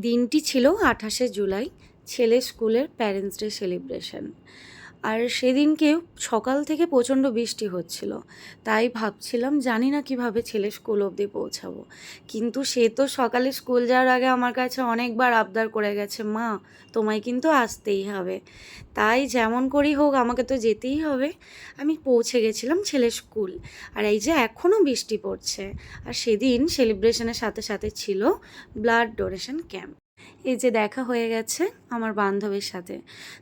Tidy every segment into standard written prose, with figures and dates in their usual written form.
দিনটি ছিল 28শে জুলাই, ছেলের স্কুলের প্যারেন্টস ডে সেলিব্রেশন। আর সেদিনকে সকাল থেকে প্রচণ্ড বৃষ্টি হচ্ছিল, তাই ভাবছিলাম জানি না কিভাবে ছেলের স্কুল অবধি পৌঁছাবো। কিন্তু সে তো সকালে স্কুল যাওয়ার আগে আমার কাছে অনেকবার আবদার করে গেছে, মা তোমায় কিন্তু আসতেই হবে। তাই যেমন করেই হোক আমাকে তো যেতেই হবে। আমি পৌঁছে গেছিলাম ছেলের স্কুল, আর এই যে এখনও বৃষ্টি পড়ছে। আর সেদিন সেলিব্রেশনের সাথে সাথে ছিল ব্লাড ডোনেশন ক্যাম্প। এই যে দেখা হয়ে গেছে আমার বান্ধবীর সাথে।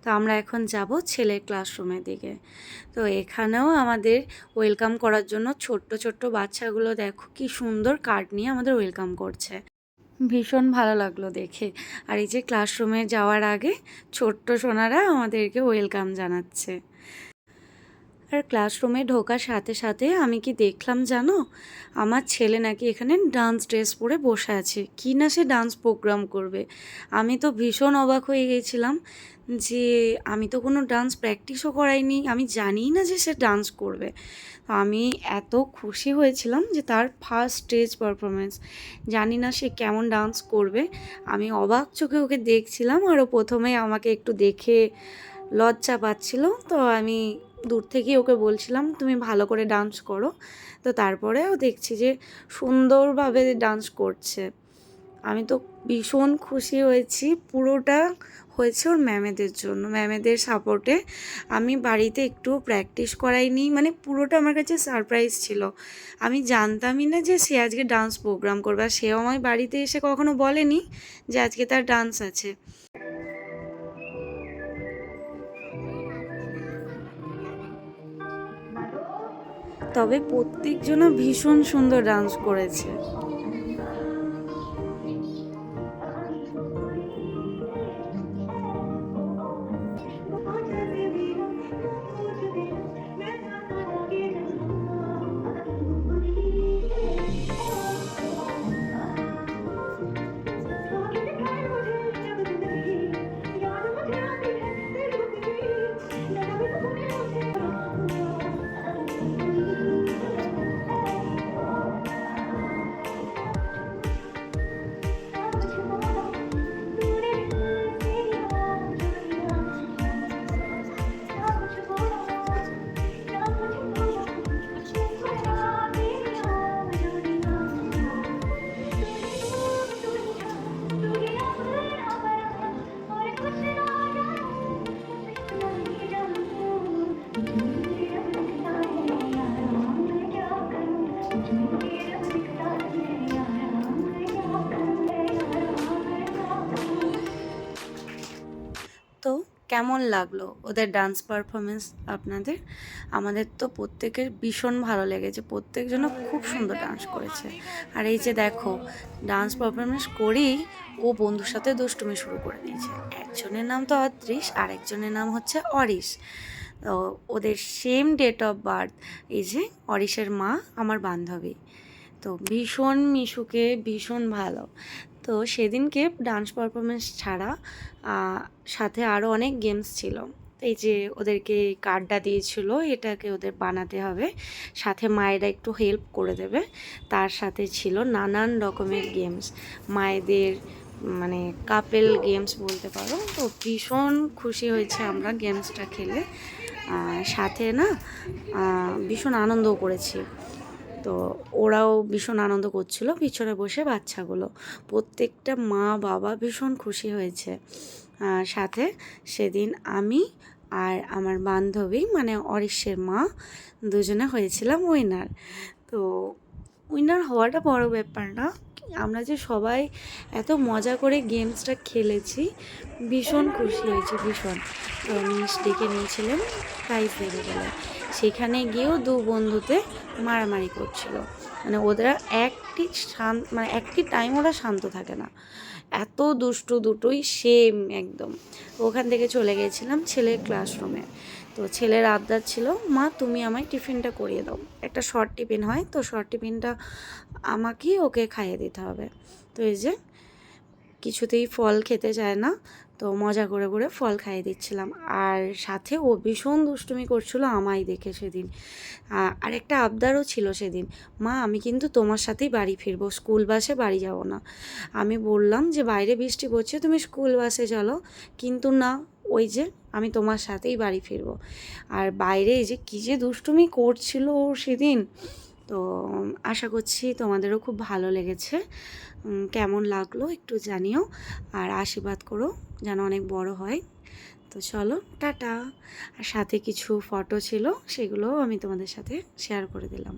তো আমরা এখন যাব ছেলের ক্লাসরুমের দিকে। তো এখানেও আমাদের ওয়েলকাম করার জন্য ছোট্ট ছোট্ট বাচ্চাগুলো দেখো কি সুন্দর কার্ড নিয়ে আমাদের ওয়েলকাম করছে। ভীষণ ভালো লাগলো দেখে। আর এই যে ক্লাসরুমে যাওয়ার আগে ছোট্ট সোনারা আমাদেরকে ওয়েলকাম জানাচ্ছে। আর ক্লাসরুমে ঢোকার সাথে সাথে আমি কি দেখলাম জানো, আমার ছেলে নাকি এখানে ডান্স ড্রেস পরে বসে আছে, কি না সে ডান্স প্রোগ্রাম করবে। আমি তো ভীষণ অবাক হয়ে গেছিলাম যে আমি তো কোনো ডান্স প্র্যাকটিসও করাইনি, আমি জানিই না যে সে ডান্স করবে। আমি এত খুশি হয়েছিলাম যে তার ফার্স্ট স্টেজ পারফরমেন্স, জানি না সে কেমন ডান্স করবে। আমি অবাক চোখে ওকে দেখছিলাম, আর ও প্রথমে আমাকে একটু দেখে লজ্জা পাচ্ছিল। তো আমি দূর থেকেই ওকে বলছিলাম তুমি ভালো করে ডান্স করো। তো তারপরেও দেখছি যে সুন্দরভাবে ডান্স করছে। আমি তো ভীষণ খুশি হয়েছি। পুরোটা হয়েছে ওর ম্যামেদের জন্য, ম্যামেদের সাপোর্টে। আমি বাড়িতে একটু প্র্যাকটিস করাইনি, মানে পুরোটা আমার কাছে সারপ্রাইজ ছিল। আমি জানতামই না যে সে আজকে ডান্স প্রোগ্রাম করবে, আর সেও আমায় বাড়িতে এসে কখনো বলেনি যে আজকে তার ডান্স আছে। তবে প্রত্যেকজনা ভীষণ সুন্দর ডান্স করেছে। তো কেমন লাগলো ওদের ডান্স পারফরমেন্স আপনাদের? আমাদের তো প্রত্যেকের ভীষণ ভালো লেগেছে, প্রত্যেকজন খুব সুন্দর ডান্স করেছে। আর এই যে দেখো ডান্স পারফরমেন্স করেই ও বন্ধুর সাথে দুষ্টুমি শুরু করে দিয়েছে। একজনের নাম তো অদৃশ, আর একজনের নাম হচ্ছে অরিশ। তো ওদের সেম ডেট অফ বার্থ। এই যে অরিশের মা আমার বান্ধবী, তো ভীষণ মিশুকে ভীষণ ভালো। তো সেদিনকে ডান্স পারফরমেন্স ছাড়া সাথে আরও অনেক গেমস ছিল। এই যে ওদেরকে কার্ডটা দিয়েছিল, এটাকে ওদের বানাতে হবে, সাথে মায়েরা একটু হেল্প করে দেবে। তার সাথে ছিল নানান রকমের গেমস, মায়েদের মানে কাপেল গেমস বলতে পারো। তো ভীষণ খুশি হয়েছে আমরা গেমসটা খেলে, সাথে না ভীষণ আনন্দও করেছি। তো ওরাও ভীষণ আনন্দ করছিল পিছনে বসে বাচ্চাগুলো। প্রত্যেকটা মা বাবা ভীষণ খুশি হয়েছে। সাথে সেদিন আমি আর আমার বান্ধবী মানে অরিশের মা দুজনে হয়েছিলাম উইনার। তো উইনার হওয়াটা বড় ব্যাপার না, আমরা যে সবাই এত মজা করে গেমসটা খেলেছি, ভীষণ খুশি হয়েছি ভীষণ। তো মিস ডেকে নিয়েছিলেন প্রাইজ দেবে বলে, সেখানে গিয়েও দু বন্ধুতে মারামারি করছিল। মানে ওরা একটি টাইম ওরা শান্ত থাকে না, এত দুষ্টু দুটোই সেম একদম। ওখান থেকে চলে গিয়েছিলাম ছেলের ক্লাসরুমে। তো ছেলের আবদার ছিল, মা তুমি আমায় টিফিনটা করিয়ে দাও। একটা শর্ট টিফিন হয়, তো শর্ট টিফিনটা আমাকেই ওকে খাইয়ে দিতে হবে। তো এই যে কিছুতেই ফল খেতে চায় না, তো মজা করে করে ফল খাইয়ে দিচ্ছিলাম। আর সাথে ও ভীষণ দুষ্টুমি করছিল আমায় দেখে সেদিন। আর একটা আবদারও ছিল সেদিন, মা আমি কিন্তু তোমার সাথেই বাড়ি ফিরবো, স্কুল বাসে বাড়ি যাব না। আমি বললাম যে বাইরে বৃষ্টি পড়ছে, তুমি স্কুল বাসে চলো, কিন্তু না, ওই যে আমি তোমার সাথেই বাড়ি ফিরবো। আর বাইরে এই যে কী যে দুষ্টুমি করছিল ও সেদিন। তো আশা করছি তোমাদেরও খুব ভালো লেগেছে। কেমন লাগলো একটু জানিও, আর আশীর্বাদ করো যেন অনেক বড় হয়। তো চলো টাটা। আর সাথে কিছু ফটো ছিল, সেগুলোও আমি তোমাদের সাথে শেয়ার করে দিলাম।